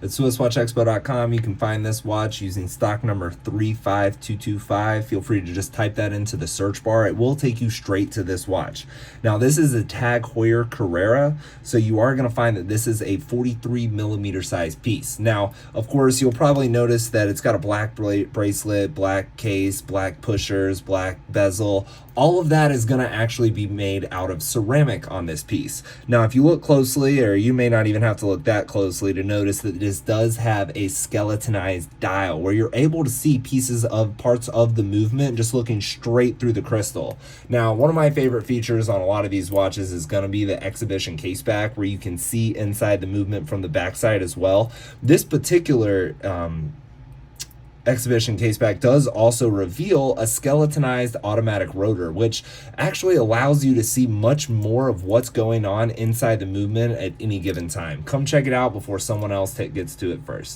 At SwissWatchExpo.com, you can find this watch using stock number 35225. Feel free to just type that into the search bar. It will take you straight to this watch. Now, this is a TAG Heuer Carrera, so you are going to find that this is a 43 millimeter size piece. Now, of course, you'll probably notice that it's got a black bracelet, black case, black pushers, black bezel. All of that is going to actually be made out of ceramic on this piece. Now, if you look closely, or you may not even have to look that closely to notice that this does have a skeletonized dial where you're able to see pieces of parts of the movement just looking straight through the crystal. Now, one of my favorite features on a lot of these watches is going to be the exhibition caseback, where you can see inside the movement from the backside as well. This particular exhibition caseback does also reveal a skeletonized automatic rotor, which actually allows you to see much more of what's going on inside the movement at any given time. Come check it out before someone else gets to it first.